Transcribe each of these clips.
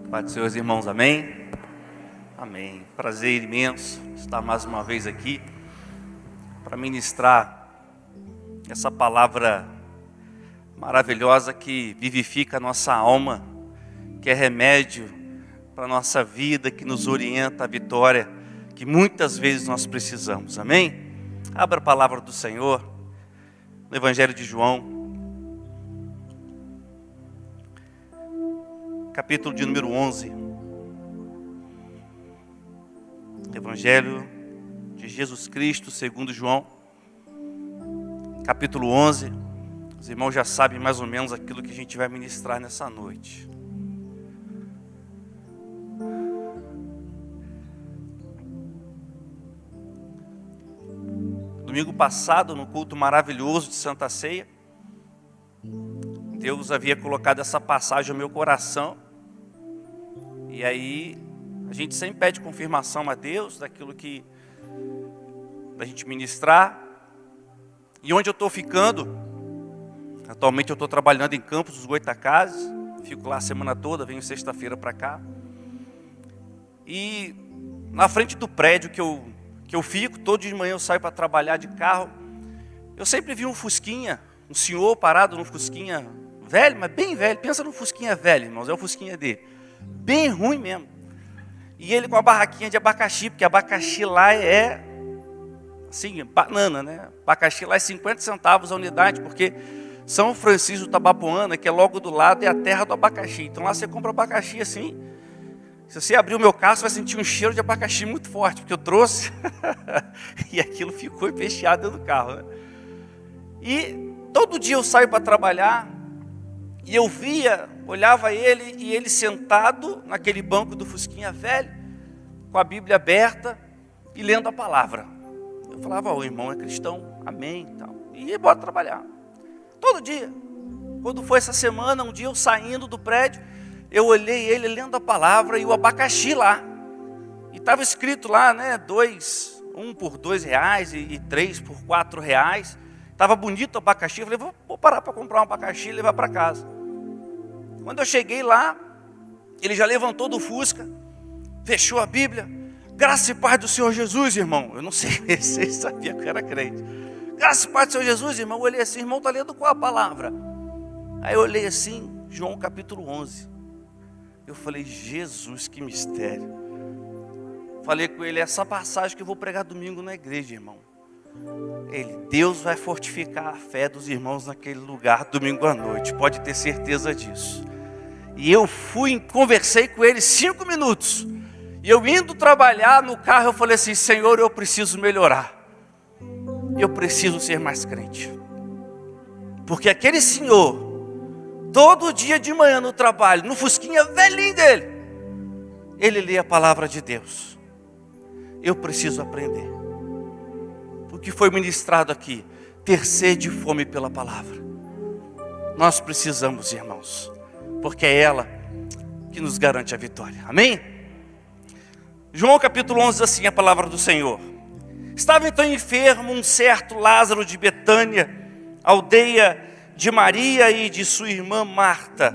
Pai dos seus irmãos, amém? Amém. Prazer imenso estar mais uma vez aqui para ministrar essa palavra maravilhosa que vivifica a nossa alma, que é remédio para a nossa vida, que nos orienta à vitória que muitas vezes nós precisamos, amém? Abra a palavra do Senhor no Evangelho de João, capítulo de número 11. Evangelho de Jesus Cristo segundo João, capítulo 11. Os irmãos já sabem mais ou menos aquilo que a gente vai ministrar nessa noite. Domingo passado, no culto maravilhoso de Santa Ceia, Deus havia colocado essa passagem no meu coração. E aí, a gente sempre pede confirmação a Deus daquilo que a gente ministrar. E onde eu estou ficando, atualmente eu estou trabalhando em Campos dos Goytacazes, fico lá a semana toda, venho sexta-feira para cá. E na frente do prédio que eu fico, todo de manhã eu saio para trabalhar de carro, eu sempre vi um Fusquinha, um senhor parado num Fusquinha velho, mas bem velho, pensa num Fusquinha velho, irmãos, é o Fusquinha dele, bem ruim mesmo. E ele com a barraquinha de abacaxi, porque abacaxi lá é, assim, banana, né? Abacaxi lá é 50 centavos a unidade, porque São Francisco do Tabapuana, que é logo do lado, é a terra do abacaxi. Então lá você compra abacaxi assim, se você abrir o meu carro, você vai sentir um cheiro de abacaxi muito forte, porque eu trouxe, e aquilo ficou empesteado dentro do carro, né? E todo dia eu saio para trabalhar, e eu via, olhava ele, e ele sentado naquele banco do Fusquinha velho, com a Bíblia aberta, e lendo a palavra. Eu falava, o irmão é cristão, amém, e ia embora trabalhar. Todo dia. Quando foi essa semana, um dia eu saindo do prédio, eu olhei ele lendo a palavra, e o abacaxi lá. E estava escrito lá, né, um por R$2, e 3 por R$4. Estava bonito o abacaxi, eu falei, vou parar para comprar um abacaxi e levar para casa. Quando eu cheguei lá, ele já levantou do Fusca, fechou a Bíblia, graça e paz do Senhor Jesus, irmão. Eu não sei se ele sabia que eu era crente. Graça e paz do Senhor Jesus, irmão. Eu olhei assim, irmão, está lendo qual a palavra? Aí eu olhei assim, João capítulo 11. Eu falei, Jesus, que mistério. Falei com ele, essa passagem que eu vou pregar domingo na igreja, irmão. Deus vai fortificar a fé dos irmãos naquele lugar domingo à noite, pode ter certeza disso. E eu conversei com ele 5 minutos, e eu indo trabalhar no carro, eu falei assim, Senhor, eu preciso melhorar, eu preciso ser mais crente, porque aquele senhor, todo dia de manhã no trabalho, no Fusquinha velhinho dele, ele lê a palavra de Deus. Eu preciso aprender o que foi ministrado aqui, ter sede e fome pela palavra. Nós precisamos, irmãos, porque é ela que nos garante a vitória, amém? João capítulo 11 diz assim a palavra do Senhor. Estava então enfermo um certo Lázaro de Betânia, aldeia de Maria e de sua irmã Marta.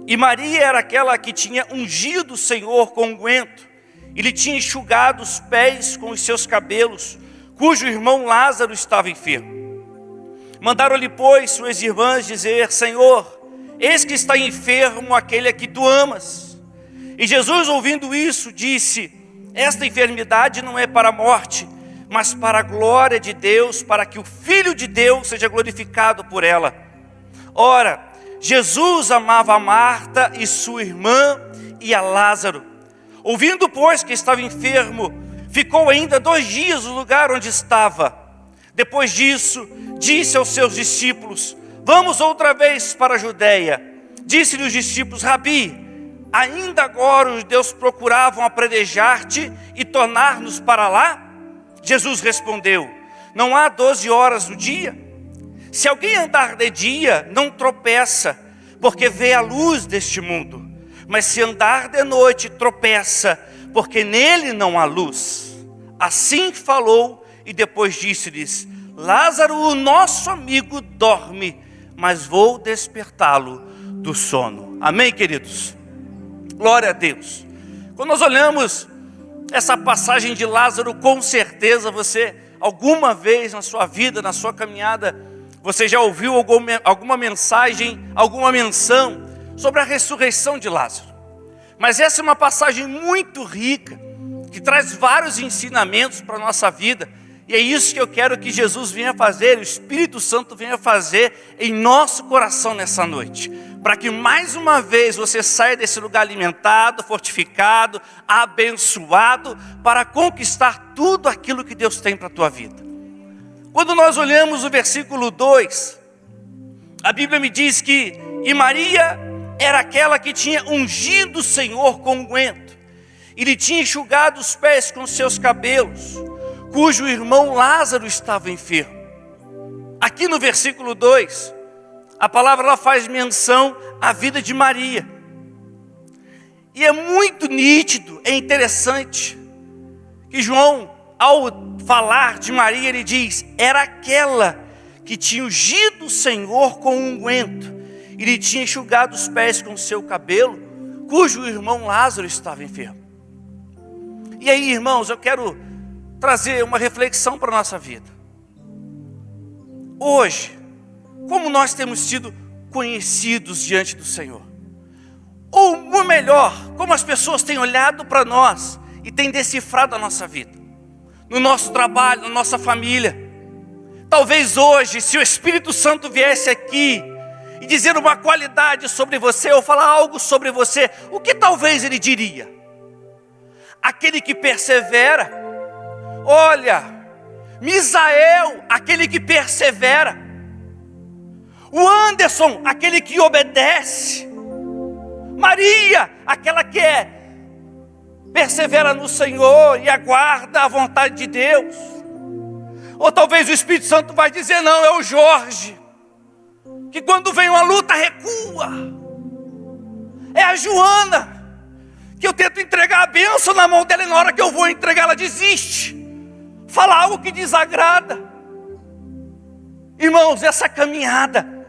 E Maria era aquela que tinha ungido o Senhor com unguento, e lhe tinha enxugado os pés com os seus cabelos, cujo irmão Lázaro estava enfermo. Mandaram-lhe, pois, suas irmãs dizer, Senhor, eis que está enfermo aquele a que tu amas. E Jesus, ouvindo isso, disse, esta enfermidade não é para a morte, mas para a glória de Deus, para que o Filho de Deus seja glorificado por ela. Ora, Jesus amava a Marta e sua irmã e a Lázaro. Ouvindo, pois, que estava enfermo, ficou ainda 2 dias no lugar onde estava. Depois disso, disse aos seus discípulos, vamos outra vez para a Judeia. Disse-lhe os discípulos, Rabi, ainda agora os judeus procuravam apredejar-te e tornar-nos para lá? Jesus respondeu, não há 12 horas no dia? Se alguém andar de dia, não tropeça, porque vê a luz deste mundo. Mas se andar de noite, tropeça, porque nele não há luz. Assim falou e depois disse-lhes, Lázaro, o nosso amigo, dorme, mas vou despertá-lo do sono. Amém, queridos? Glória a Deus. Quando nós olhamos essa passagem de Lázaro, com certeza você, alguma vez na sua vida, na sua caminhada, você já ouviu alguma mensagem, alguma menção sobre a ressurreição de Lázaro. Mas essa é uma passagem muito rica, que traz vários ensinamentos para a nossa vida. E é isso que eu quero que Jesus venha fazer, o Espírito Santo venha fazer em nosso coração nessa noite. Para que mais uma vez você saia desse lugar alimentado, fortificado, abençoado, para conquistar tudo aquilo que Deus tem para a tua vida. Quando nós olhamos o versículo 2, a Bíblia me diz que, e Maria era aquela que tinha ungido o Senhor com unguento, e lhe tinha enxugado os pés com seus cabelos, cujo irmão Lázaro estava enfermo. Aqui no versículo 2, a palavra ela faz menção à vida de Maria. E é muito nítido, é interessante, que João, ao falar de Maria, ele diz, era aquela que tinha ungido o Senhor com unguento, e lhe tinha enxugado os pés com seu cabelo, cujo irmão Lázaro estava enfermo. E aí, irmãos, eu quero trazer uma reflexão para a nossa vida. Hoje, como nós temos sido conhecidos diante do Senhor? Ou melhor, como as pessoas têm olhado para nós e têm decifrado a nossa vida, no nosso trabalho, na nossa família. Talvez hoje, se o Espírito Santo viesse aqui e dizer uma qualidade sobre você, ou falar algo sobre você, o que talvez ele diria? Aquele que persevera. Olha, Misael, aquele que persevera. O Anderson, aquele que obedece. Maria, aquela que persevera no Senhor e aguarda a vontade de Deus. Ou talvez o Espírito Santo vai dizer, não, é o Jorge, que quando vem uma luta recua. É a Joana, que eu tento entregar a bênção na mão dela e na hora que eu vou entregar ela desiste. Fala algo que desagrada. Irmãos, essa caminhada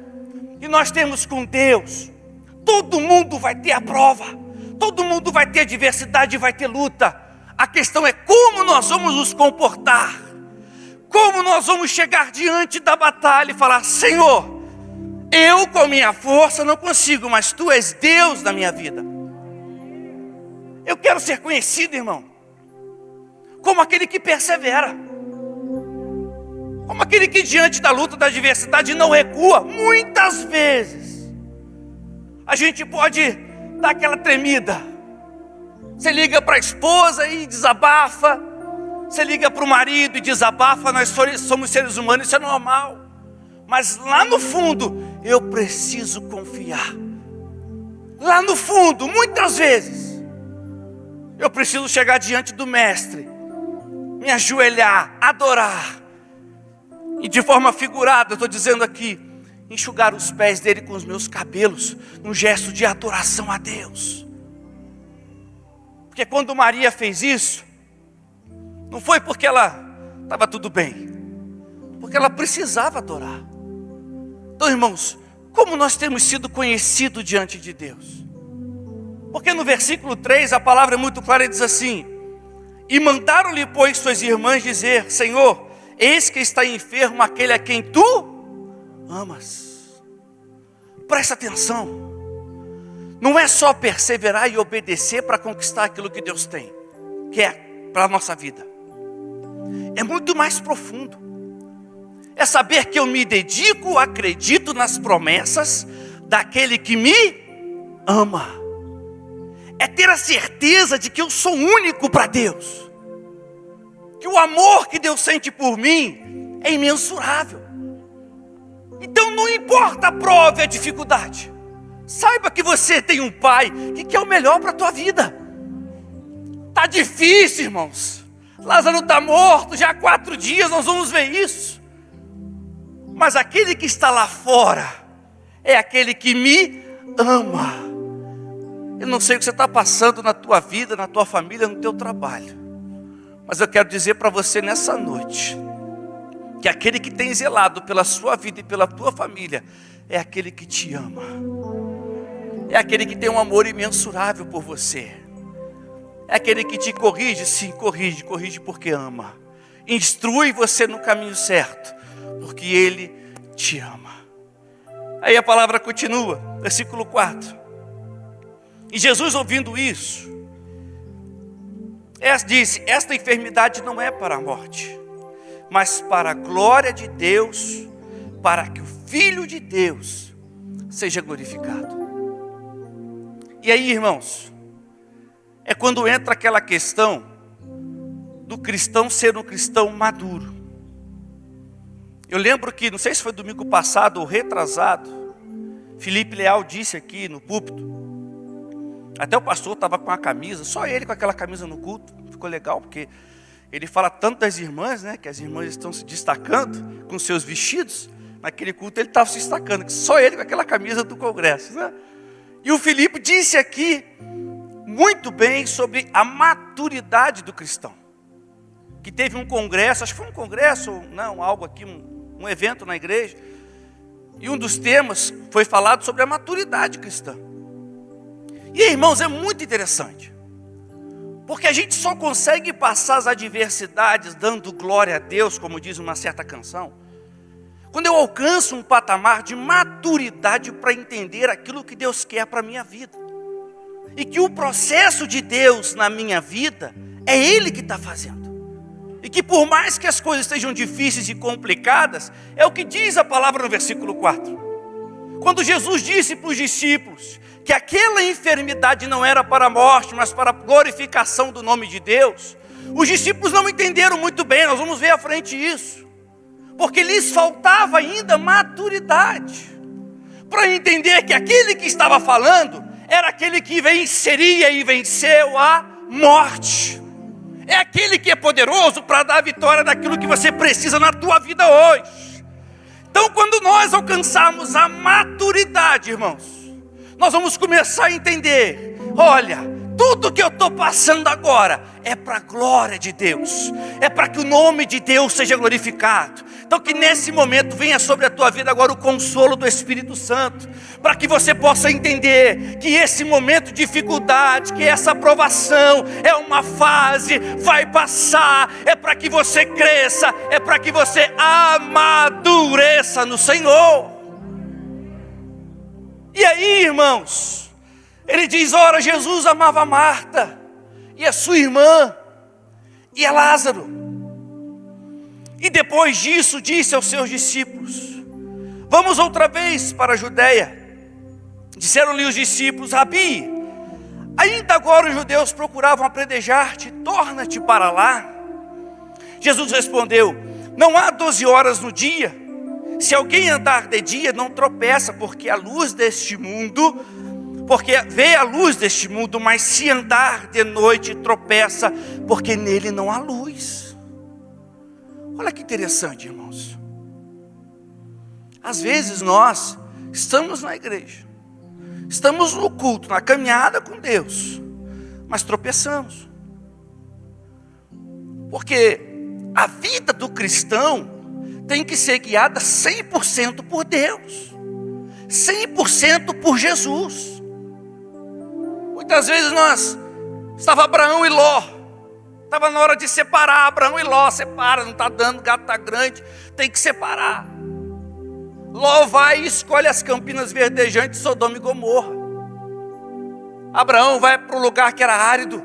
que nós temos com Deus, todo mundo vai ter a prova, todo mundo vai ter adversidade, vai ter luta. A questão é como nós vamos nos comportar, como nós vamos chegar diante da batalha e falar, Senhor, eu com a minha força não consigo, mas Tu és Deus da minha vida. Eu quero ser conhecido, irmão, como aquele que persevera, como aquele que diante da luta, da adversidade não recua. Muitas vezes a gente pode dar aquela tremida. Você liga para a esposa e desabafa, você liga para o marido e desabafa. Nós somos seres humanos, isso é normal. Mas lá no fundo, eu preciso confiar. Lá no fundo, muitas vezes, eu preciso chegar diante do Mestre, me ajoelhar, adorar. E de forma figurada, eu estou dizendo aqui, enxugar os pés dele com os meus cabelos, num gesto de adoração a Deus. Porque quando Maria fez isso, não foi porque ela estava tudo bem, porque ela precisava adorar. Então, irmãos, como nós temos sido conhecidos diante de Deus? Porque no versículo 3 a palavra é muito clara e diz assim, e mandaram-lhe, pois, suas irmãs dizer, Senhor, eis que está enfermo aquele a quem Tu amas. Presta atenção, não é só perseverar e obedecer para conquistar aquilo que Deus tem, quer para a nossa vida. É muito mais profundo. É saber que eu me dedico, acredito nas promessas daquele que me ama. É ter a certeza de que eu sou único para Deus, que o amor que Deus sente por mim é imensurável. Então não importa a prova e a dificuldade, saiba que você tem um Pai que quer o melhor para a tua vida. Está difícil, irmãos, Lázaro está morto, já há 4 dias nós vamos ver isso. Mas aquele que está lá fora é aquele que me ama. Eu não sei o que você está passando na tua vida, na tua família, no teu trabalho, mas eu quero dizer para você nessa noite, que aquele que tem zelado pela sua vida e pela tua família, é aquele que te ama. É aquele que tem um amor imensurável por você. É aquele que te corrige, sim, corrige porque ama. Instrui você no caminho certo, porque Ele te ama. Aí a palavra continua, versículo 4. E Jesus, ouvindo isso, disse: esta enfermidade não é para a morte, mas para a glória de Deus, para que o Filho de Deus seja glorificado. E aí, irmãos, é quando entra aquela questão do cristão ser um cristão maduro. Eu lembro que, não sei se foi domingo passado ou retrasado, Felipe Leal disse aqui no púlpito, até o pastor estava com a camisa, só ele com aquela camisa no culto, ficou legal, porque ele fala tanto das irmãs, né, que as irmãs estão se destacando com seus vestidos. Naquele culto ele estava se destacando, que só ele com aquela camisa do congresso, né? E o Felipe disse aqui muito bem sobre a maturidade do cristão, que teve um congresso, acho que foi um congresso, ou não, algo aqui, um evento na igreja, e um dos temas foi falado sobre a maturidade cristã. E irmãos, é muito interessante, porque a gente só consegue passar as adversidades dando glória a Deus, como diz uma certa canção, quando eu alcanço um patamar de maturidade para entender aquilo que Deus quer para a minha vida. E que o processo de Deus na minha vida é Ele que está fazendo. E que por mais que as coisas sejam difíceis e complicadas, é o que diz a palavra no versículo 4. Quando Jesus disse para os discípulos que aquela enfermidade não era para a morte, mas para a glorificação do nome de Deus, os discípulos não entenderam muito bem, nós vamos ver à frente isso. Porque lhes faltava ainda maturidade para entender que aquele que estava falando era aquele que venceria e venceu a morte. É aquele que é poderoso para dar a vitória daquilo que você precisa na tua vida hoje. Então, quando nós alcançarmos a maturidade, irmãos, nós vamos começar a entender, olha, tudo que eu estou passando agora é para a glória de Deus, é para que o nome de Deus seja glorificado. Então que nesse momento venha sobre a tua vida agora o consolo do Espírito Santo, para que você possa entender que esse momento de dificuldade, que essa provação é uma fase, vai passar, é para que você cresça, é para que você amadureça no Senhor. E aí, irmãos, ele diz, ora, Jesus amava Marta, e a sua irmã, e a Lázaro. E depois disso disse aos seus discípulos, vamos outra vez para a Judeia. Disseram-lhe os discípulos, Rabi, ainda agora os judeus procuravam apredejar-te, torna-te para lá. Jesus respondeu, não há 12 horas no dia, se alguém andar de dia não tropeça, porque a luz deste mundo, porque vê a luz deste mundo, mas se andar de noite tropeça, porque nele não há luz. Olha que interessante, irmãos. Às vezes nós estamos na igreja, estamos no culto, na caminhada com Deus, mas tropeçamos. Porque a vida do cristão tem que ser guiada 100% por Deus, 100% por Jesus. Muitas vezes estava Abraão e Ló, estava na hora de separar, Abraão e Ló, separa, não está dando, gato está grande, tem que separar. Ló vai e escolhe as campinas verdejantes de Sodoma e Gomorra. Abraão vai para um lugar que era árido,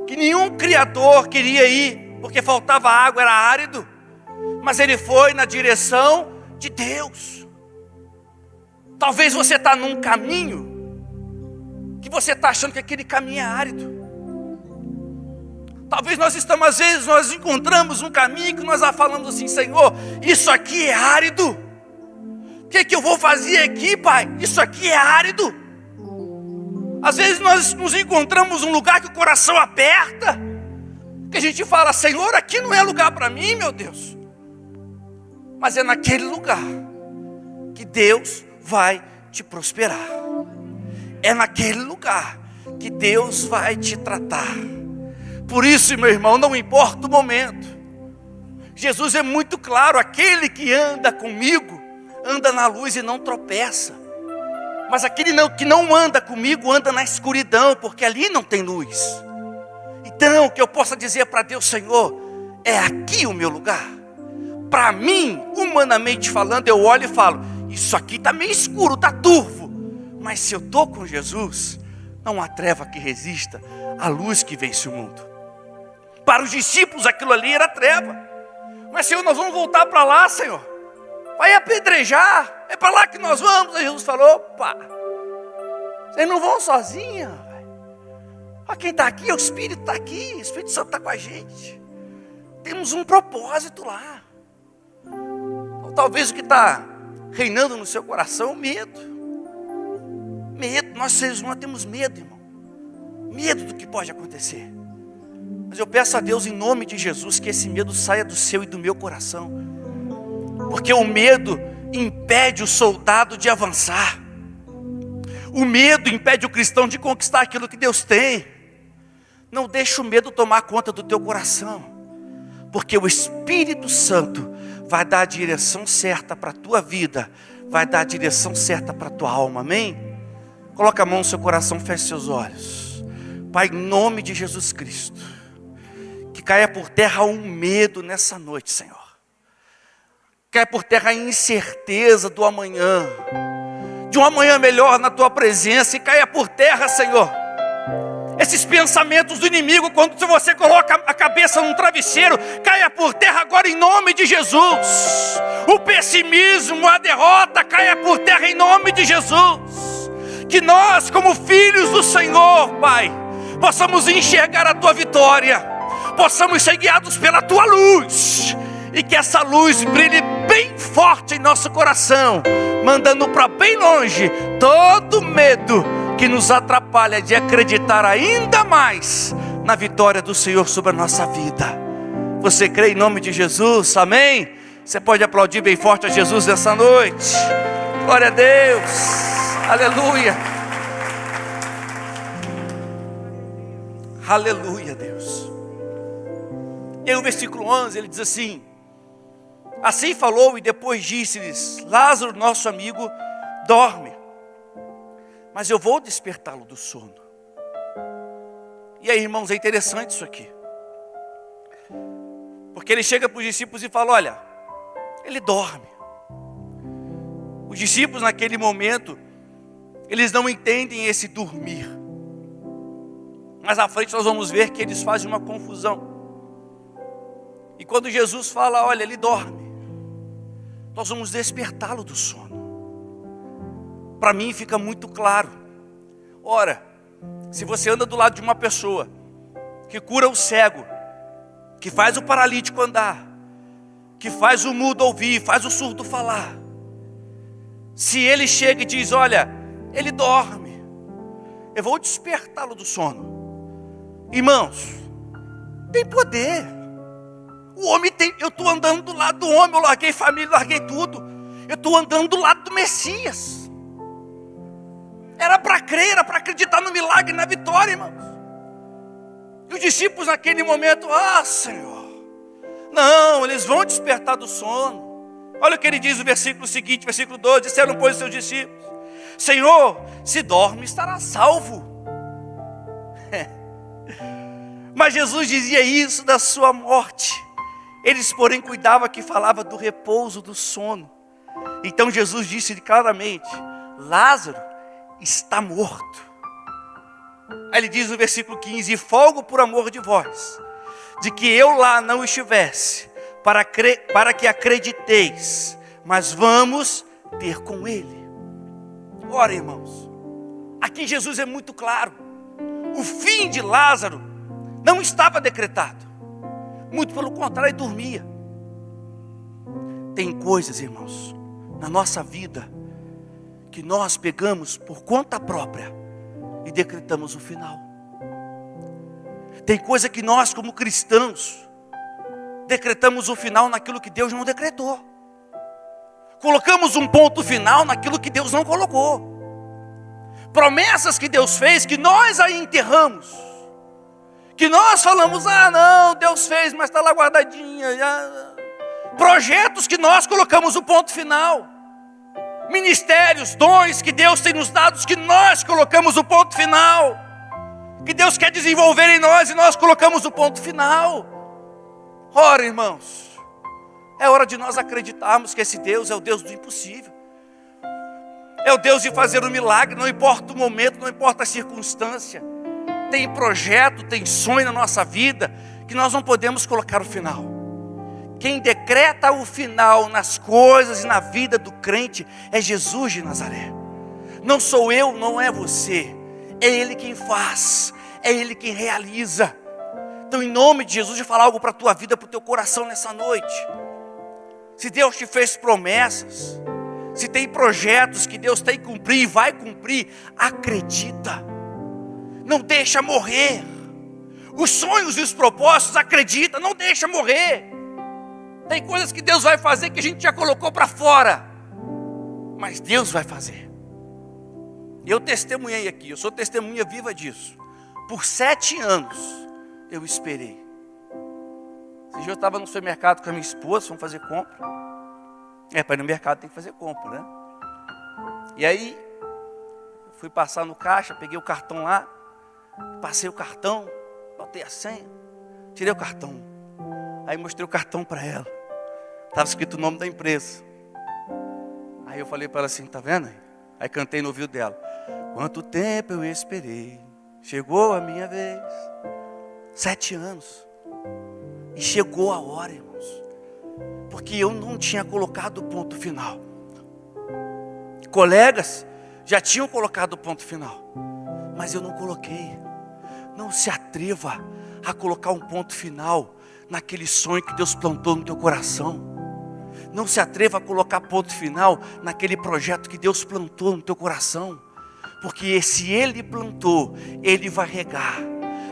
que nenhum criador queria ir, porque faltava água, era árido. Mas ele foi na direção de Deus. Talvez você está num caminho que você está achando que aquele caminho é árido. Talvez às vezes nós encontramos um caminho que nós falamos assim, Senhor, isso aqui é árido. O que eu vou fazer aqui, Pai? Isso aqui é árido. Às vezes nós nos encontramos um lugar que o coração aperta, que a gente fala, Senhor, aqui não é lugar para mim, meu Deus. Mas é naquele lugar que Deus vai te prosperar. É naquele lugar que Deus vai te tratar. Por isso, meu irmão, não importa o momento. Jesus é muito claro, aquele que anda comigo, anda na luz e não tropeça. Mas aquele que não anda comigo, anda na escuridão, porque ali não tem luz. Então, o que eu possa dizer para Deus: Senhor, é aqui o meu lugar. Para mim, humanamente falando, eu olho e falo: isso aqui está meio escuro, está turvo. Mas se eu estou com Jesus, não há treva que resista à luz que vence o mundo. Para os discípulos aquilo ali era treva. Mas Senhor, nós vamos voltar para lá, Senhor. Vai apedrejar, é para lá que nós vamos. Aí Jesus falou: opa, vocês não vão sozinhos. Olha quem está aqui, o Espírito está aqui, o Espírito Santo está com a gente. Temos um propósito lá. Ou talvez o que está reinando no seu coração, medo. Medo, nós seres humanos temos medo, irmão. Medo do que pode acontecer. Mas eu peço a Deus em nome de Jesus que esse medo saia do seu e do meu coração. Porque o medo impede o soldado de avançar. O medo impede o cristão de conquistar aquilo que Deus tem. Não deixe o medo tomar conta do teu coração. Porque o Espírito Santo vai dar a direção certa para a tua vida. Vai dar a direção certa para a tua alma, amém? Coloca a mão no seu coração, feche seus olhos. Pai, em nome de Jesus Cristo, que caia por terra um medo nessa noite, Senhor. Caia por terra a incerteza do amanhã, de um amanhã melhor na tua presença. E caia por terra, Senhor, esses pensamentos do inimigo, quando você coloca a cabeça num travesseiro, caia por terra agora em nome de Jesus. O pessimismo, a derrota, caia por terra em nome de Jesus. Que nós, como filhos do Senhor, Pai, possamos enxergar a tua vitória, possamos ser guiados pela tua luz, e que essa luz brilhe bem forte em nosso coração, mandando para bem longe todo medo que nos atrapalha de acreditar ainda mais na vitória do Senhor sobre a nossa vida. Você crê em nome de Jesus? Amém? Você pode aplaudir bem forte a Jesus nessa noite. Glória a Deus, aleluia, aleluia, Deus. E aí o versículo 11, ele diz assim: assim falou e depois disse-lhes: Lázaro, nosso amigo, dorme, mas eu vou despertá-lo do sono. E aí, irmãos, é interessante isso aqui, porque ele chega para os discípulos e fala: olha, ele dorme. Os discípulos naquele momento, eles não entendem esse dormir. Mas à frente nós vamos ver que eles fazem uma confusão. E quando Jesus fala: olha, ele dorme, nós vamos despertá-lo do sono. Para mim fica muito claro. Ora, se você anda do lado de uma pessoa que cura o cego, que faz o paralítico andar, que faz o mudo ouvir, faz o surdo falar, se ele chega e diz: olha, ele dorme, eu vou despertá-lo do sono. Irmãos, tem poder. O homem tem, eu estou andando do lado do homem, eu larguei família, larguei tudo. Eu estou andando do lado do Messias. Era para crer, era para acreditar no milagre, na vitória, irmãos. E os discípulos naquele momento: ah, Senhor, não, eles vão despertar do sono. Olha o que ele diz no versículo seguinte, versículo 12: disseram, pois, os seus discípulos: Senhor, se dorme, estará salvo. Mas Jesus dizia isso da sua morte. Eles, porém, cuidavam que falava do repouso, do sono. Então Jesus disse claramente: Lázaro está morto. Aí ele diz no versículo 15: e folgo por amor de vós, de que eu lá não estivesse, para que acrediteis, mas vamos ter com ele. Ora, irmãos, aqui Jesus é muito claro. O fim de Lázaro não estava decretado, muito pelo contrário, ele dormia. Tem coisas, irmãos, na nossa vida que nós pegamos por conta própria e decretamos o final. Tem coisa que nós, como cristãos, decretamos o final naquilo que Deus não decretou. Colocamos um ponto final naquilo que Deus não colocou. Promessas que Deus fez, que nós aí enterramos, que nós falamos: ah não, Deus fez, mas está lá guardadinha. Projetos que nós colocamos o ponto final. ministérios, dons que Deus tem nos dado, que nós colocamos o ponto final, que Deus quer desenvolver em nós e nós colocamos o ponto final. Ora, irmãos, é hora de nós acreditarmos que esse Deus é o Deus do impossível, é o Deus de fazer um milagre, não importa o momento, não importa a circunstância. Tem projeto, tem sonho na nossa vida, que nós não podemos colocar o final. Quem decreta o final nas coisas e na vida do crente é Jesus de Nazaré. Não sou eu, não é você, é Ele quem faz, é Ele quem realiza. Então, em nome de Jesus, eu vou falar algo para a tua vida, para o teu coração nessa noite. Se Deus te fez promessas, se tem projetos que Deus tem que cumprir e vai cumprir, acredita. Não deixa morrer. Os sonhos e os propósitos, acredita, não deixa morrer. Tem coisas que Deus vai fazer que a gente já colocou para fora, mas Deus vai fazer. Eu testemunhei aqui, eu sou testemunha viva disso. Por 7 anos eu esperei. Esse dia eu estava no supermercado com a minha esposa, fomos fazer compra. Para ir no mercado tem que fazer compra, né? E aí, fui passar no caixa, peguei o cartão lá, passei o cartão, botei a senha, tirei o cartão. Aí mostrei o cartão para ela. Estava escrito o nome da empresa. Aí eu falei para ela assim, tá vendo? Aí cantei no ouvido dela. Quanto tempo eu esperei, chegou a minha vez. 7 anos. E chegou a hora, irmãos. Porque eu não tinha colocado o ponto final. Colegas já tinham colocado o ponto final, mas eu não coloquei. Não se atreva a colocar um ponto final naquele sonho que Deus plantou no teu coração. Não se atreva a colocar ponto final naquele projeto que Deus plantou no teu coração. Porque se Ele plantou, Ele vai regar.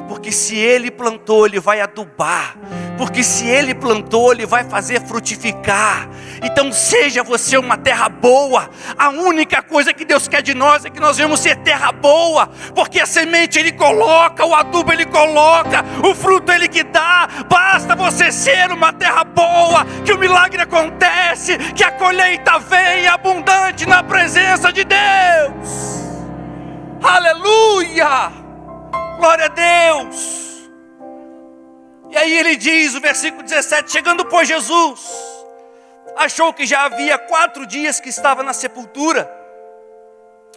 Porque se Ele plantou, Ele vai adubar. Porque se Ele plantou, Ele vai fazer frutificar. Então seja você uma terra boa. A única coisa que Deus quer de nós é que nós venhamos ser terra boa. Porque a semente Ele coloca, o adubo Ele coloca, o fruto Ele que dá. Basta você ser uma terra boa, que o milagre acontece, que a colheita vem abundante na presença de Deus. Aleluia! Glória a Deus. E aí ele diz, o versículo 17, chegando pois Jesus, achou que já havia 4 dias que estava na sepultura.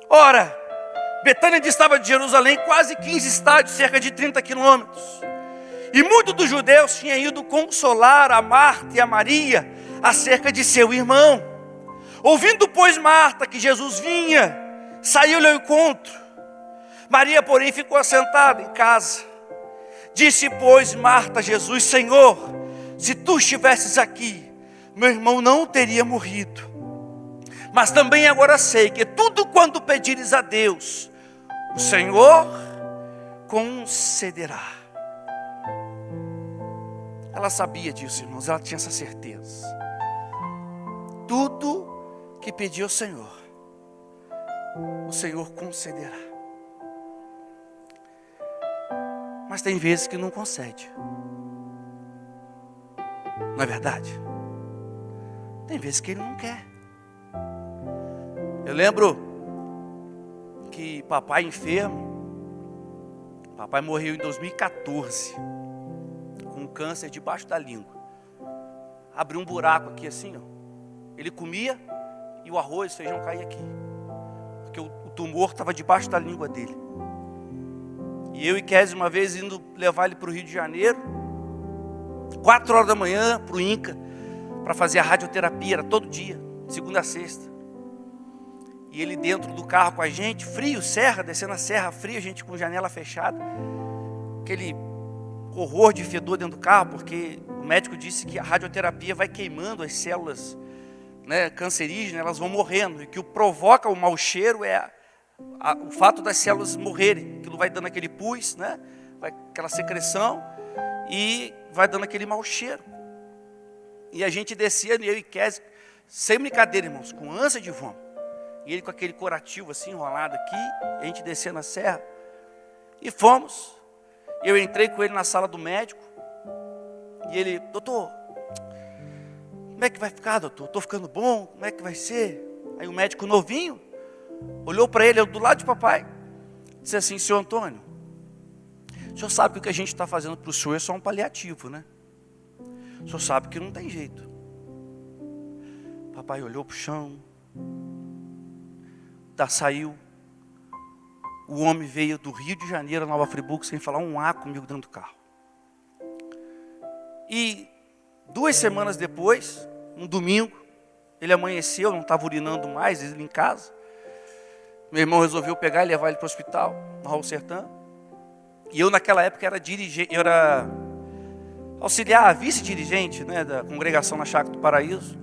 Ora, Betânia distava de Jerusalém quase 15 estádios, cerca de 30 quilômetros. E muitos dos judeus tinham ido consolar a Marta e a Maria acerca de seu irmão. Ouvindo pois Marta que Jesus vinha, saiu-lhe ao encontro. Maria, porém, ficou assentada em casa. Disse, pois, Marta a Jesus, Senhor, se tu estivesses aqui, meu irmão não teria morrido. Mas também agora sei que tudo quanto pedires a Deus, o Senhor concederá. Ela sabia disso, irmãos, ela tinha essa certeza. Tudo que pedir ao Senhor, o Senhor concederá. Mas tem vezes que não concede. Não é verdade? Tem vezes que Ele não quer. Eu lembro que papai enfermo. Papai morreu em 2014. Com câncer debaixo da língua. Abriu um buraco aqui assim, ó. Ele comia e o arroz, o feijão caía aqui. Porque o tumor estava debaixo da língua dele. E eu e Kézia uma vez indo levar ele para o Rio de Janeiro, 4 horas da manhã, para o INCA, para fazer a radioterapia, era todo dia, segunda a sexta. E ele dentro do carro com a gente, frio, serra, descendo a serra fria, a gente com janela fechada. Aquele horror de fedor dentro do carro, porque o médico disse que a radioterapia vai queimando as células, né, cancerígenas, elas vão morrendo. E que o provoca o mau cheiro é o fato das células morrerem. Aquilo vai dando aquele pus, né? Vai aquela secreção e vai dando aquele mau cheiro. E a gente descia, eu e Kézia, sem brincadeira, irmãos, com ânsia de vômito. E ele com aquele curativo assim enrolado aqui, a gente descia na serra. E fomos. Eu entrei com ele na sala do médico. E ele, doutor, como é que vai ficar, doutor? Estou ficando bom? Como é que vai ser? Aí o médico novinho olhou para ele, eu do lado de papai, disse assim: senhor Antônio, o senhor sabe que o que a gente está fazendo para o senhor é só um paliativo, né? O senhor sabe que não tem jeito. Papai olhou para o chão, saiu. O homem veio do Rio de Janeiro a Nova Friburgo sem falar um A comigo dentro do carro. E 2 semanas depois, um domingo, ele amanheceu, não estava urinando mais, ele em casa. Meu irmão resolveu pegar e levar ele para o hospital, na Raul Sertã. E eu naquela época era dirigente, eu era auxiliar, vice-dirigente, né, da congregação na Chácara do Paraíso.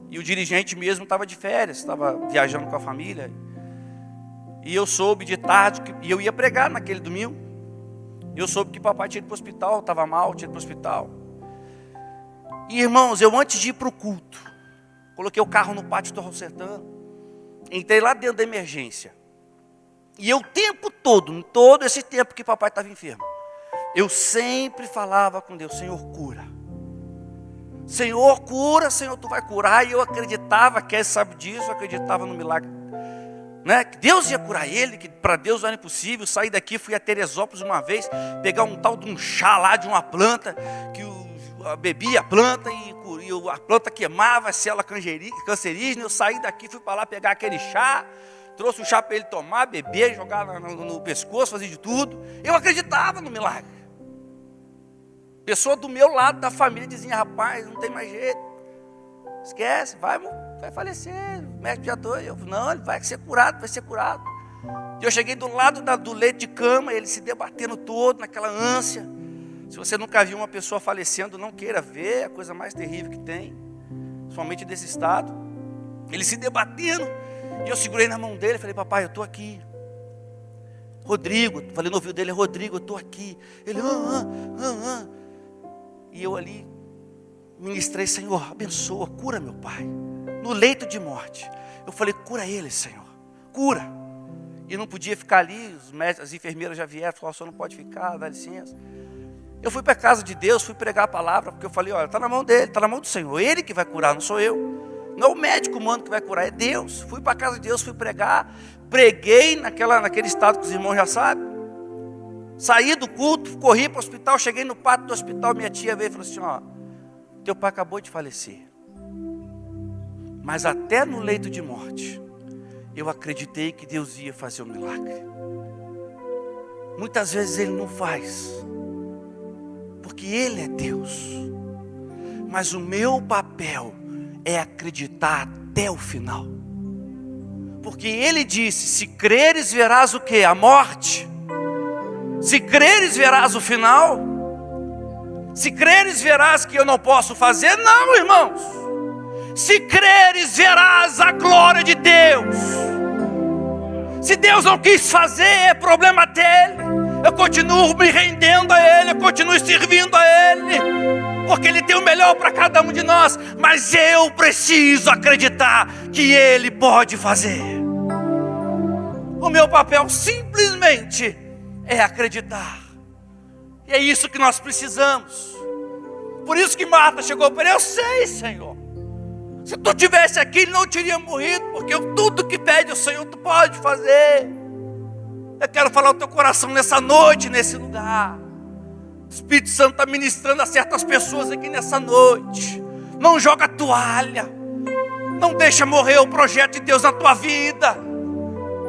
E o dirigente mesmo estava de férias, estava viajando com a família. E eu soube de tarde, e eu ia pregar naquele domingo. Eu soube que papai tinha ido para o hospital, estava mal, tinha ido para o hospital. E irmãos, eu antes de ir para o culto, coloquei o carro no pátio do Raul Sertã, entrei lá dentro da emergência. E eu o tempo todo, em todo esse tempo que papai estava enfermo, eu sempre falava com Deus: Senhor, cura. Senhor, cura, Senhor, tu vai curar. E eu acreditava, quem sabe disso, eu acreditava no milagre, né? Que Deus ia curar ele, que para Deus não era impossível. Saí daqui, fui a Teresópolis uma vez, pegar um tal de um chá lá de uma planta, que bebia a planta e a planta queimava a célula cancerígena. Eu saí daqui, fui para lá pegar aquele chá, trouxe o chá para ele tomar, beber, jogar no pescoço, fazer de tudo. Eu acreditava no milagre. Pessoa do meu lado da família dizia: rapaz, não tem mais jeito, esquece, vai falecer, o médico já estou. Eu: não, ele vai ser curado, vai ser curado. E eu cheguei do lado do leito de cama, ele se debatendo todo, naquela ânsia. Se você nunca viu uma pessoa falecendo, não queira ver, é a coisa mais terrível que tem, somente desse estado. Ele se debatendo, e eu segurei na mão dele e falei: papai, eu estou aqui. Rodrigo, falei no ouvido dele: Rodrigo, eu estou aqui. Ele: E eu ali ministrei: Senhor, abençoa, cura meu pai, no leito de morte. Eu falei: cura ele, Senhor, cura. E não podia ficar ali, as enfermeiras já vieram, falaram: o senhor não pode ficar, dá licença. Eu fui para a casa de Deus, fui pregar a palavra, porque eu falei: olha, está na mão dele, está na mão do Senhor, ele que vai curar, não sou eu. Não é o médico humano que vai curar, é Deus. Fui para a casa de Deus, fui pregar, preguei naquele estado que os irmãos já sabem. Saí do culto, corri para o hospital, cheguei no pátio do hospital, minha tia veio e falou assim: ó, teu pai acabou de falecer. Mas até no leito de morte, eu acreditei que Deus ia fazer um milagre. Muitas vezes Ele não faz, porque Ele é Deus. Mas o meu papel é acreditar até o final. Porque Ele disse: se creres verás o quê? A morte. Se creres verás o final. Se creres verás que eu não posso fazer. Não, irmãos. Se creres verás a glória de Deus. Se Deus não quis fazer, é problema dele. Eu continuo me rendendo a Ele, eu continuo servindo a Ele, porque Ele tem o melhor para cada um de nós. Mas eu preciso acreditar que Ele pode fazer. O meu papel simplesmente é acreditar. E é isso que nós precisamos. Por isso que Marta chegou para Ele: eu sei, Senhor, se Tu estivesse aqui, Ele não teria morrido, porque tudo que pede o Senhor, Tu pode fazer. Eu quero falar ao teu coração nessa noite, nesse lugar. O Espírito Santo está ministrando a certas pessoas aqui nessa noite. Não joga a toalha. Não deixa morrer o projeto de Deus na tua vida.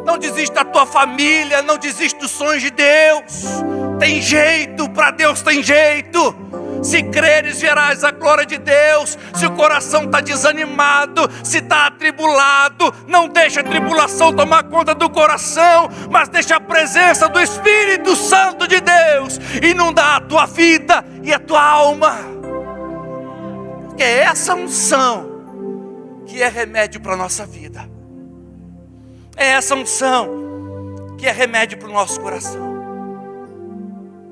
Não desiste da tua família. Não desiste dos sonhos de Deus. Tem jeito, para Deus tem jeito. Se creres, verás a glória de Deus. Se o coração está desanimado, se está atribulado, não deixa a tribulação tomar conta do coração, mas deixa a presença do Espírito Santo de Deus inundar a tua vida e a tua alma. Porque é essa unção que é remédio para a nossa vida. É essa unção que é remédio para o nosso coração.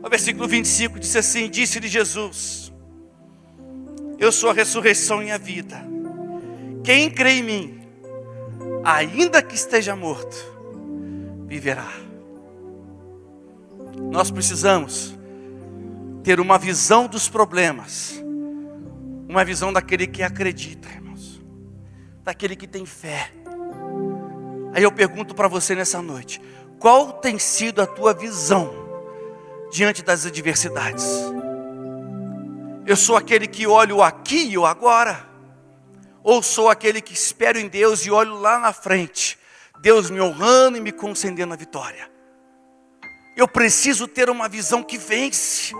O versículo 25 diz assim: disse-lhe Jesus: eu sou a ressurreição e a vida. Quem crê em mim, ainda que esteja morto, viverá. Nós precisamos ter uma visão dos problemas, uma visão daquele que acredita, irmãos, daquele que tem fé. Aí eu pergunto para você nessa noite: qual tem sido a tua visão diante das adversidades? Eu sou aquele que olho o aqui e o agora? Ou sou aquele que espero em Deus e olho lá na frente, Deus me honrando e me concedendo a vitória? Eu preciso ter uma visão que vence.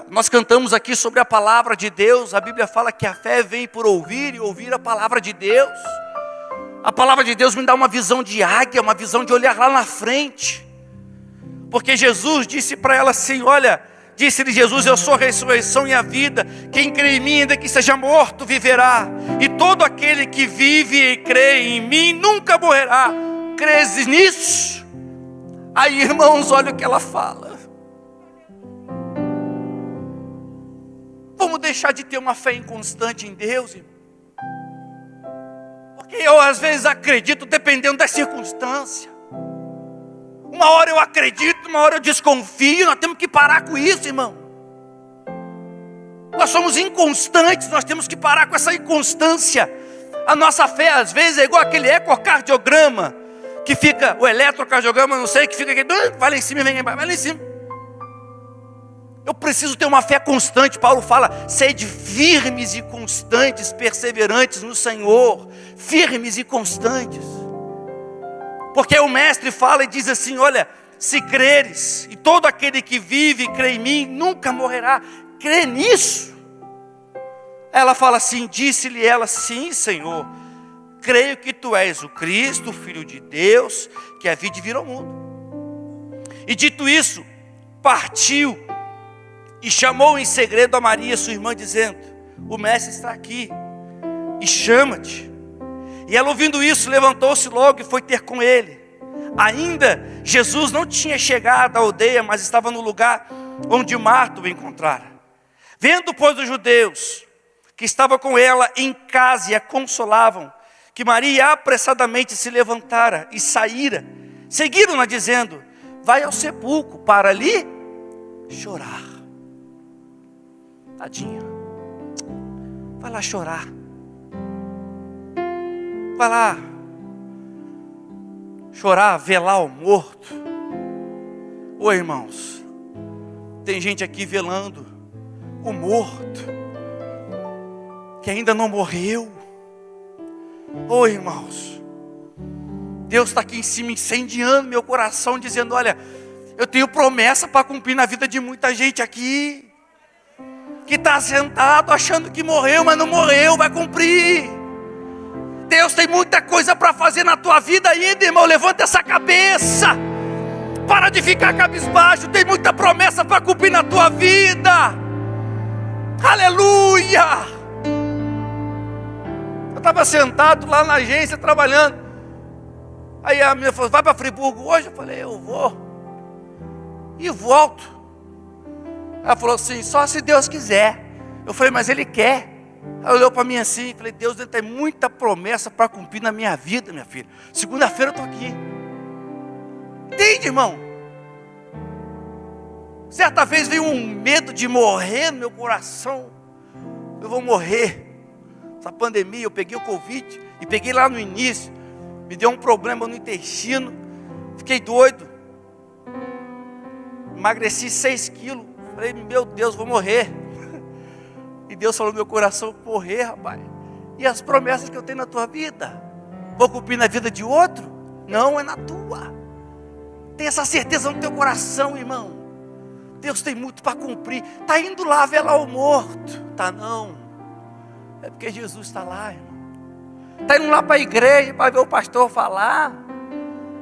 Nós cantamos aqui sobre a palavra de Deus. A Bíblia fala que a fé vem por ouvir e ouvir a palavra de Deus. A palavra de Deus me dá uma visão de águia, uma visão de olhar lá na frente. Porque Jesus disse para ela assim, olha, disse-lhe Jesus: eu sou a ressurreição e a vida, quem crê em mim, ainda que seja morto, viverá. E todo aquele que vive e crê em mim, nunca morrerá. Crês nisso? Aí, irmãos, olha o que ela fala. Vamos deixar de ter uma fé inconstante em Deus, irmão? Porque eu às vezes acredito dependendo da circunstância. Uma hora eu acredito, uma hora eu desconfio. Nós temos que parar com isso, irmão. Nós somos inconstantes, nós temos que parar com essa inconstância. A nossa fé às vezes é igual aquele ecocardiograma, que fica, o eletrocardiograma, não sei, que fica aqui, vai lá em cima e vem, vai lá em cima. Eu preciso ter uma fé constante. Paulo fala: sede firmes e constantes, perseverantes no Senhor. Firmes e constantes. Porque o mestre fala e diz assim, olha, se creres, e todo aquele que vive e crê em mim, nunca morrerá. Crê nisso? Ela fala assim, disse-lhe ela: sim, Senhor, creio que tu és o Cristo, o Filho de Deus, que havia de vir ao mundo. E dito isso, partiu e chamou em segredo a Maria, sua irmã, dizendo: o mestre está aqui e chama-te. E ela, ouvindo isso, levantou-se logo e foi ter com ele. Ainda Jesus não tinha chegado à aldeia, mas estava no lugar onde Marta o encontrara. Vendo, pois, os judeus que estava com ela em casa e a consolavam, que Maria apressadamente se levantara e saíra, seguiram-na dizendo: vai ao sepulcro para ali chorar. Tadinha, vai lá chorar. Vai lá chorar, velar o morto. Ô irmãos, tem gente aqui velando o morto, que ainda não morreu. Ô irmãos, Deus está aqui em cima incendiando meu coração, dizendo: olha, eu tenho promessa para cumprir na vida de muita gente aqui, que está sentado achando que morreu, mas não morreu, vai cumprir. Deus tem muita coisa para fazer na tua vida ainda, irmão. Levanta essa cabeça, para de ficar cabisbaixo. Tem muita promessa para cumprir na tua vida. Aleluia. Eu estava sentado lá na agência trabalhando. Aí a menina falou: vai para Friburgo hoje? Eu falei: eu vou e volto. Ela falou assim: só se Deus quiser. Eu falei: mas Ele quer. Ela olhou para mim assim e falei: Deus tem muita promessa para cumprir na minha vida, minha filha. Segunda-feira eu estou aqui. Entende, irmão? Certa vez veio um medo de morrer no meu coração. Eu vou morrer. Essa pandemia, eu peguei o Covid e peguei lá no início. Me deu um problema no intestino. Fiquei doido. Emagreci 6 quilos. Falei: meu Deus, vou morrer. E Deus falou no meu coração: morrer, rapaz. E as promessas que eu tenho na tua vida? Vou cumprir na vida de outro? Não, é na tua. Tem essa certeza no teu coração, irmão. Deus tem muito para cumprir. Está indo lá velar o morto? Tá não. É porque Jesus está lá, irmão. Está indo lá para a igreja para ver o pastor falar.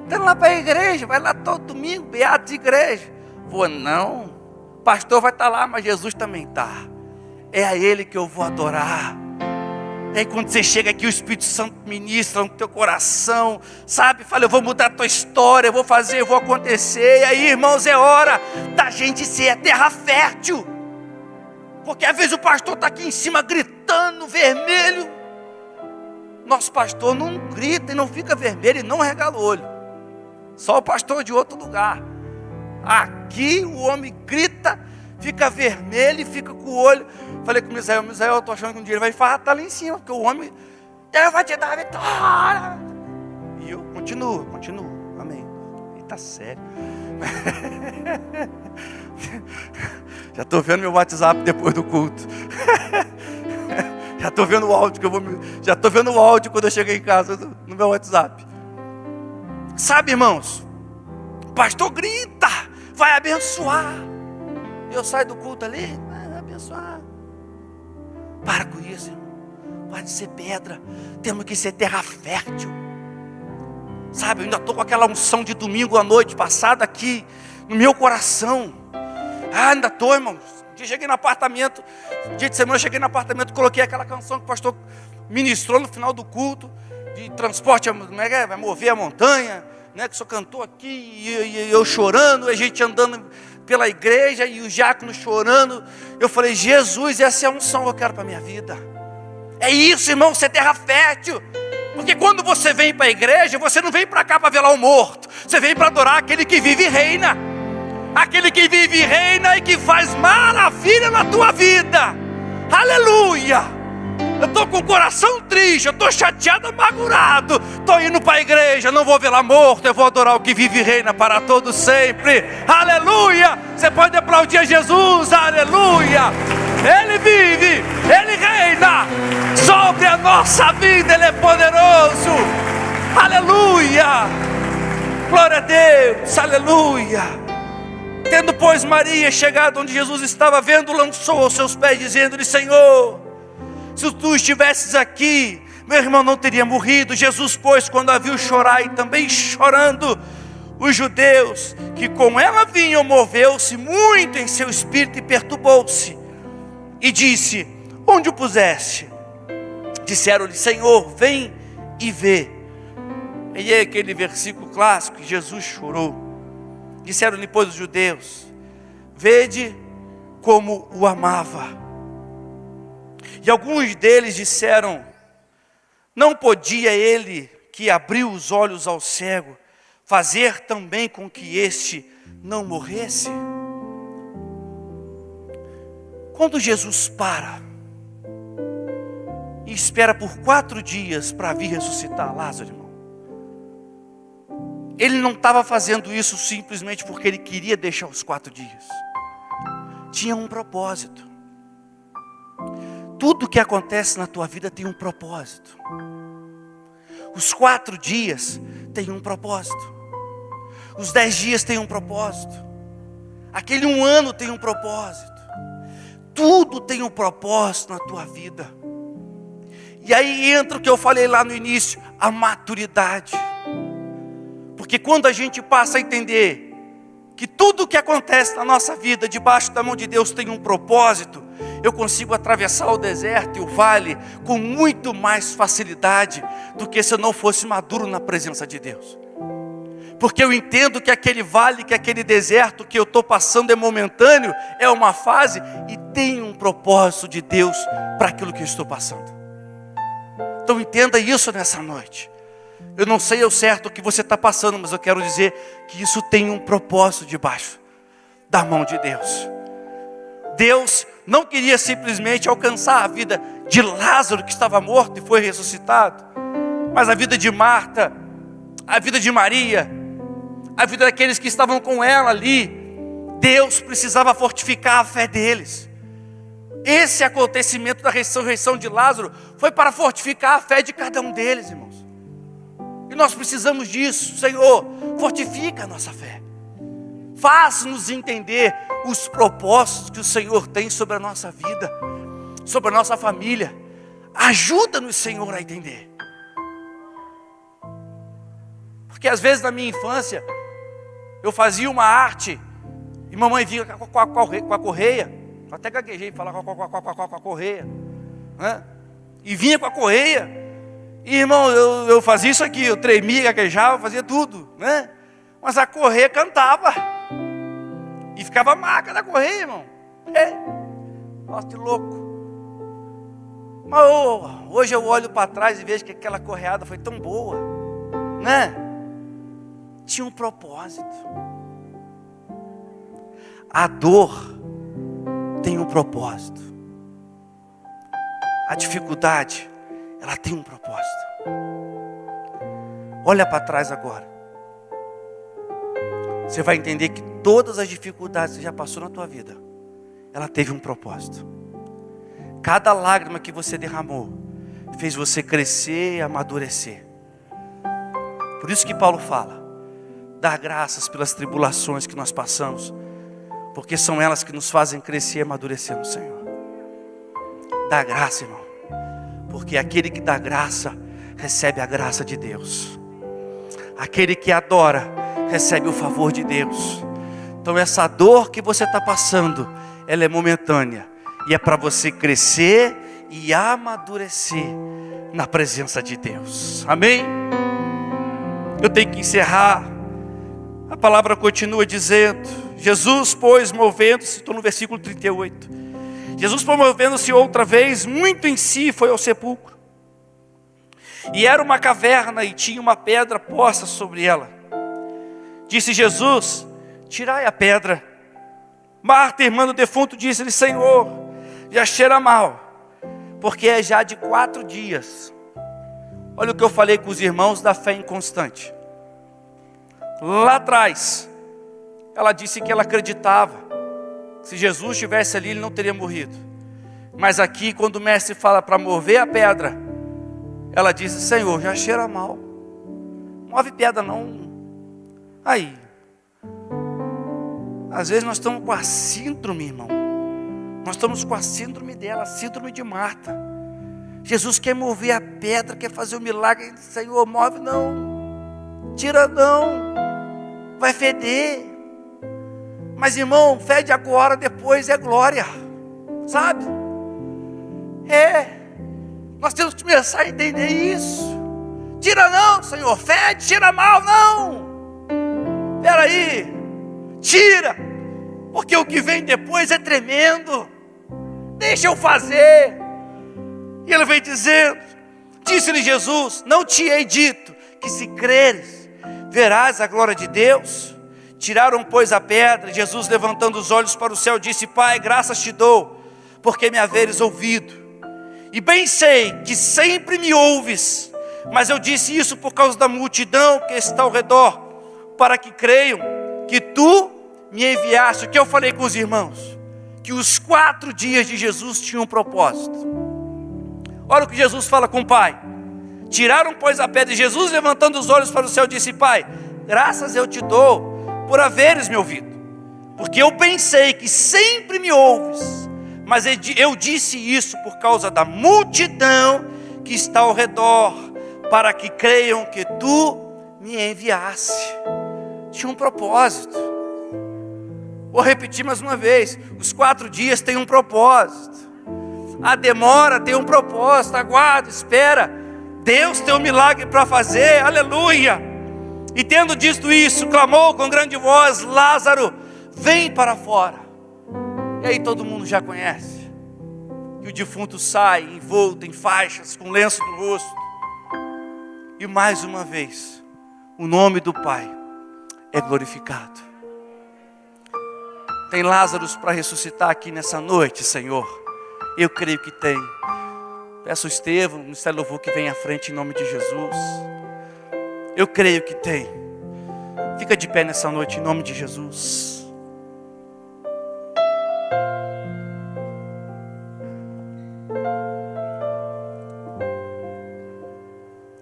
Está indo lá para a igreja, vai lá todo domingo, beatos de igreja. Vou não. O pastor vai estar lá, mas Jesus também está. É a Ele que eu vou adorar. E aí quando você chega aqui, o Espírito Santo ministra no teu coração, sabe? Fala: eu vou mudar a tua história, eu vou fazer, eu vou acontecer. E aí, irmãos, é hora da gente ser a terra fértil. Porque às vezes o pastor está aqui em cima gritando vermelho. Nosso pastor não grita e não fica vermelho e não regala o olho. Só o pastor de outro lugar. Aqui o homem grita, fica vermelho e fica com o olho. Falei com o Misael: eu estou achando que um dia ele vai fartar lá em cima, porque o homem Deus vai te dar a vitória. E eu continuo, amém. Ele está sério. Já estou vendo meu WhatsApp depois do culto. Já estou vendo o áudio já estou vendo o áudio quando eu cheguei em casa no meu WhatsApp. Sabe, irmãos, o pastor grita, vai abençoar. Eu saio do culto ali, vai abençoar. Para com isso, irmão. Pode ser pedra, temos que ser terra fértil. Sabe, eu ainda estou com aquela unção de domingo à noite passada aqui no meu coração. Ainda estou, irmão. Um dia cheguei no apartamento, dia de semana eu cheguei no apartamento, coloquei aquela canção que o pastor ministrou no final do culto, de transporte, vai mover a montanha, né, que o senhor cantou aqui, e eu chorando, a gente andando pela igreja, e o diácono chorando. Eu falei, Jesus, essa é a unção que eu quero para a minha vida. É isso, irmão, ser terra fértil. Porque quando você vem para a igreja, você não vem para cá para velar o morto, você vem para adorar aquele que vive e reina. Aquele que vive e reina e que faz maravilha na tua vida. Aleluia. Eu estou com o coração triste, eu estou chateado, amargurado. Estou indo para a igreja, não vou velar morto, eu vou adorar o que vive e reina para todo sempre. Aleluia. Você pode aplaudir a Jesus, aleluia. Ele vive, Ele reina sobre a nossa vida, Ele é poderoso. Aleluia. Glória a Deus, aleluia. Tendo, pois, Maria chegado onde Jesus estava, vendo, lançou aos seus pés, dizendo-lhe, Senhor, se tu estivesses aqui, meu irmão não teria morrido. Jesus, pois, quando a viu chorar e também chorando, os judeus que com ela vinham, moveu-se muito em seu espírito e perturbou-se. E disse, onde o puseste? Disseram-lhe, Senhor, vem e vê. E é aquele versículo clássico que Jesus chorou. Disseram-lhe, pois, os judeus, vede como o amava. E alguns deles disseram, não podia ele, que abriu os olhos ao cego, fazer também com que este não morresse? Quando Jesus para e espera por 4 dias para vir ressuscitar Lázaro, irmão, ele não estava fazendo isso simplesmente porque ele queria deixar os 4 dias. Tinha um propósito. Tudo que acontece na tua vida tem um propósito. Os 4 dias têm um propósito. Os 10 dias têm um propósito. Aquele 1 ano tem um propósito. Tudo tem um propósito na tua vida. E aí entra o que eu falei lá no início, a maturidade. Porque quando a gente passa a entender que tudo o que acontece na nossa vida, debaixo da mão de Deus, tem um propósito, eu consigo atravessar o deserto e o vale com muito mais facilidade do que se eu não fosse maduro na presença de Deus. Porque eu entendo que aquele vale, que aquele deserto que eu estou passando é momentâneo, é uma fase e tem um propósito de Deus para aquilo que eu estou passando. Então entenda isso nessa noite. Eu não sei ao certo o que você está passando, mas eu quero dizer que isso tem um propósito debaixo da mão de Deus. Deus não queria simplesmente alcançar a vida de Lázaro, que estava morto e foi ressuscitado, mas a vida de Marta, a vida de Maria, a vida daqueles que estavam com ela ali. Deus precisava fortificar a fé deles. Esse acontecimento da ressurreição de Lázaro foi para fortificar a fé de cada um deles, irmãos. E nós precisamos disso. Senhor, fortifica a nossa fé. Faz-nos entender os propósitos que o Senhor tem sobre a nossa vida, sobre a nossa família. Ajuda-nos, Senhor, a entender. Porque às vezes na minha infância, eu fazia uma arte e mamãe vinha com a correia. Até gaguejei falar com a correia, né? E vinha com a correia. E, irmão, eu fazia isso aqui, eu tremia, gaguejava, fazia tudo, né? Mas a correia cantava. E ficava a marca da correia, irmão. Nossa, que louco. Mas hoje eu olho para trás e vejo que aquela correada foi tão boa, né? Tinha um propósito. A dor tem um propósito. A dificuldade, ela tem um propósito. Olha para trás agora. Você vai entender que todas as dificuldades que já passou na tua vida, ela teve um propósito. Cada lágrima que você derramou fez você crescer e amadurecer. Por isso que Paulo fala: dar graças pelas tribulações que nós passamos, porque são elas que nos fazem crescer e amadurecer no Senhor. Dá graça, irmão, porque aquele que dá graça recebe a graça de Deus. Aquele que adora recebe o favor de Deus. Então essa dor que você está passando, ela é momentânea, e é para você crescer e amadurecer na presença de Deus. Amém? Eu tenho que encerrar. A palavra continua dizendo: Jesus, pois, movendo-se, estou no versículo 38. Jesus, pois, movendo-se outra vez, muito em si, foi ao sepulcro. E era uma caverna, e tinha uma pedra posta sobre ela. Disse Jesus: tirai a pedra. Marta, irmã do defunto, disse-lhe: Senhor, já cheira mal, porque é já de 4 dias. Olha o que eu falei com os irmãos da fé inconstante. Lá atrás, ela disse que ela acreditava. Se Jesus estivesse ali, ele não teria morrido. Mas aqui, quando o mestre fala para mover a pedra, ela disse: Senhor, já cheira mal. Move pedra não. Aí, às vezes nós estamos com a síndrome, irmão. Nós estamos com a síndrome dela, a síndrome de Marta. Jesus quer mover a pedra, quer fazer o milagre. Senhor, move não. Tira não. Vai feder. Mas, irmão, fede agora, depois é glória. Sabe? Nós temos que começar a entender isso. Tira não, Senhor. Fede, tira mal, não. Espera aí. Tira. Porque o que vem depois é tremendo. Deixa eu fazer. E ele vem dizendo: disse-lhe Jesus: não te hei dito que se creres, verás a glória de Deus? Tiraram, pois, a pedra. Jesus, levantando os olhos para o céu, disse: Pai, graças te dou, porque me haveres ouvido. E bem sei que sempre me ouves, mas eu disse isso por causa da multidão que está ao redor, para que creiam que tu me enviaste. O que eu falei com os irmãos? Que os 4 dias de Jesus tinham um propósito. Olha o que Jesus fala com o Pai. Tiraram, pois, a pedra, e Jesus, levantando os olhos para o céu, disse: Pai, graças eu te dou por haveres me ouvido, porque eu pensei que sempre me ouves, mas eu disse isso por causa da multidão que está ao redor, para que creiam que tu me enviaste. Tinha um propósito. Vou repetir mais uma vez: os 4 dias têm um propósito. A demora tem um propósito. Aguarda, espera. Deus tem um milagre para fazer. Aleluia. E tendo dito isso, clamou com grande voz: Lázaro, vem para fora. E aí todo mundo já conhece. E o defunto sai envolto em faixas, com lenço no rosto. E mais uma vez, o nome do Pai é glorificado. Tem Lázaros para ressuscitar aqui nessa noite, Senhor? Eu creio que tem. Peço ao Estevão, no Ministério Louvor, que venha à frente em nome de Jesus. Eu creio que tem. Fica de pé nessa noite em nome de Jesus.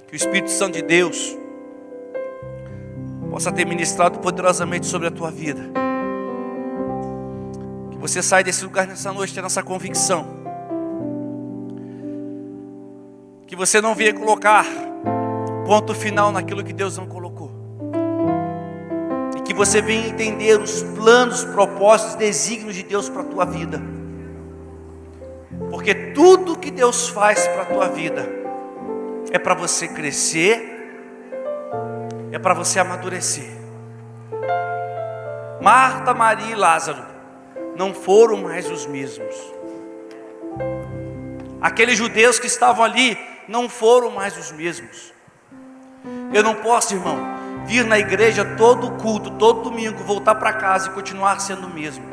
Que o Espírito Santo de Deus possa ter ministrado poderosamente sobre a tua vida. Que você saia desse lugar nessa noite tendo essa convicção. Que você não venha colocar ponto final naquilo que Deus não colocou. E que você venha entender os planos, propósitos, desígnios de Deus para a tua vida. Porque tudo que Deus faz para a tua vida é para você crescer, é para você amadurecer. Marta, Maria e Lázaro não foram mais os mesmos. Aqueles judeus que estavam ali não foram mais os mesmos. Eu não posso, irmão, vir na igreja todo culto, todo domingo, voltar para casa e continuar sendo o mesmo.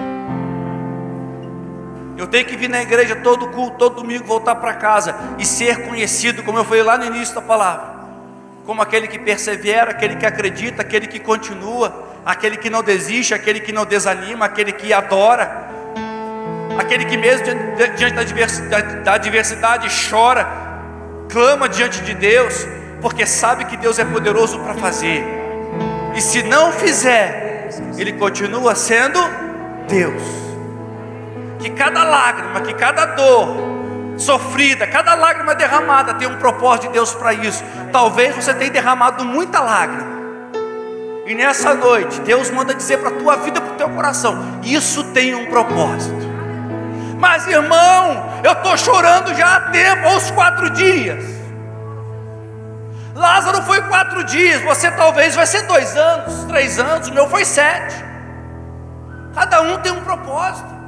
Eu tenho que vir na igreja todo culto, todo domingo, voltar para casa e ser conhecido, como eu falei lá no início da palavra, como aquele que persevera, aquele que acredita, aquele que continua, aquele que não desiste, aquele que não desanima, aquele que adora, aquele que mesmo diante da adversidade chora, clama diante de Deus, porque sabe que Deus é poderoso para fazer, e se não fizer, Ele continua sendo Deus. Que cada lágrima, que cada dor sofrida, cada lágrima derramada tem um propósito de Deus para isso. Talvez você tenha derramado muita lágrima, e nessa noite Deus manda dizer para a tua vida, para o teu coração: isso tem um propósito. Mas irmão, eu estou chorando já há tempo, aos 4 dias. Lázaro foi 4 dias, você talvez vai ser 2 anos, 3 anos, o meu foi 7. Cada um tem um propósito.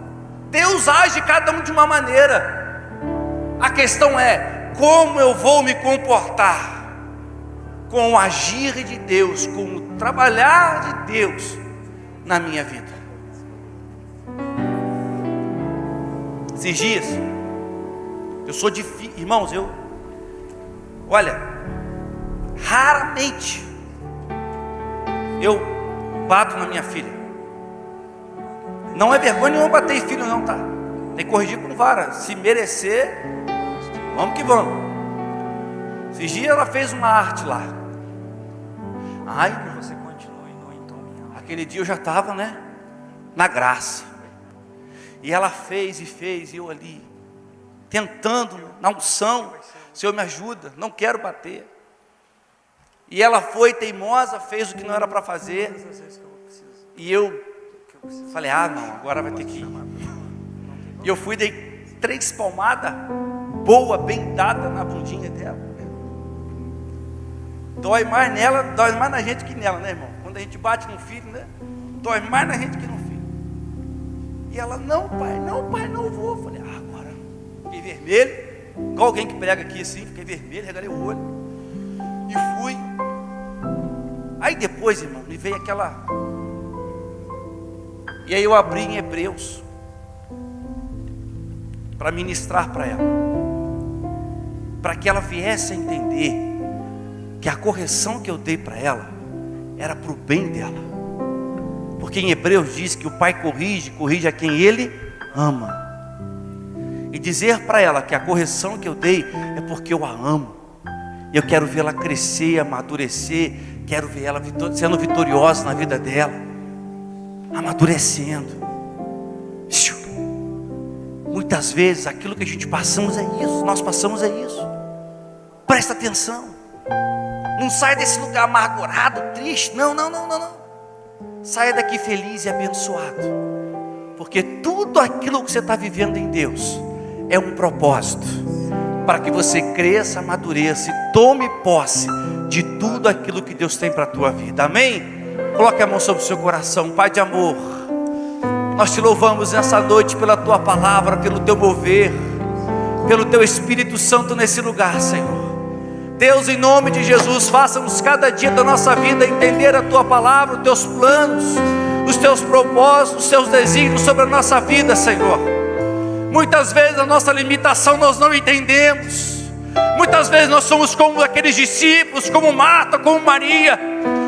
Deus age cada um de uma maneira. A questão é: como eu vou me comportar com o agir de Deus, com o trabalhar de Deus na minha vida. Esses dias, eu sou difícil, irmãos, olha, raramente eu bato na minha filha. Não é vergonha nenhuma bater em filho não, tá? Tem que corrigir com vara. Se merecer, vamos que vamos. Esses dias ela fez uma arte lá. Ai, você continua em tom. Aquele dia eu já estava, né, na graça. E ela fez, e eu ali, tentando, na unção: Senhor, me ajuda, não quero bater. E ela foi teimosa, fez o que não era para fazer. E eu falei: ah não, agora vai ter que ir. E eu fui, dei 3 palmadas, boa, bem dada na bundinha dela. Dói mais nela, dói mais na gente que nela, né, irmão? Quando a gente bate no filho, né, dói mais na gente que no filho. E ela: não pai, não vou. Eu falei: ah, agora. Fiquei vermelho, igual alguém que prega aqui assim, fiquei vermelho, regalei o olho. E fui. Aí depois, irmão, me veio aquela... E aí eu abri em Hebreus para ministrar para ela, para que ela viesse a entender que a correção que eu dei para ela era para o bem dela. Porque em Hebreus diz que o Pai corrige a quem Ele ama. E dizer para ela que a correção que eu dei é porque eu a amo. Eu quero vê-la crescer, amadurecer, quero ver ela sendo vitoriosa na vida dela, amadurecendo. Muitas vezes aquilo que a gente passamos é isso, nós passamos é isso. Presta atenção. Não saia desse lugar amargurado, triste. Não. Saia daqui feliz e abençoado. Porque tudo aquilo que você está vivendo em Deus é um propósito, para que você cresça, amadureça e tome posse de tudo aquilo que Deus tem para a tua vida. Amém? Coloque a mão sobre o seu coração. Pai de amor, nós te louvamos nessa noite pela tua palavra, pelo teu mover, pelo teu Espírito Santo nesse lugar, Senhor. Deus, em nome de Jesus, faça-nos cada dia da nossa vida entender a tua palavra, os teus planos, os teus propósitos, os teus desígnios sobre a nossa vida, Senhor. Muitas vezes a nossa limitação nós não entendemos. Muitas vezes nós somos como aqueles discípulos, como Marta, como Maria.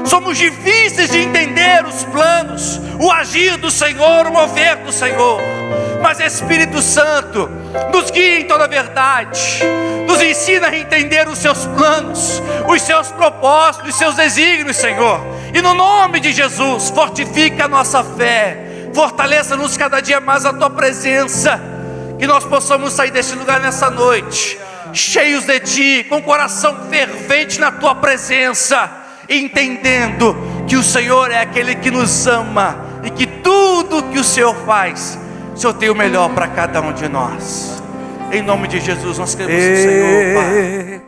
Somos difíceis de entender os planos, o agir do Senhor, o mover do Senhor. Mas Espírito Santo, nos guia em toda a verdade, nos ensina a entender os seus planos, os seus propósitos, os seus desígnios, Senhor. E no nome de Jesus, fortifica a nossa fé, fortaleça-nos cada dia mais a tua presença, que nós possamos sair desse lugar nessa noite, cheios de ti, com o coração fervente na tua presença, entendendo que o Senhor é aquele que nos ama, e que tudo que o Senhor faz, o Senhor tem o melhor para cada um de nós. Em nome de Jesus nós queremos o Senhor, Pai.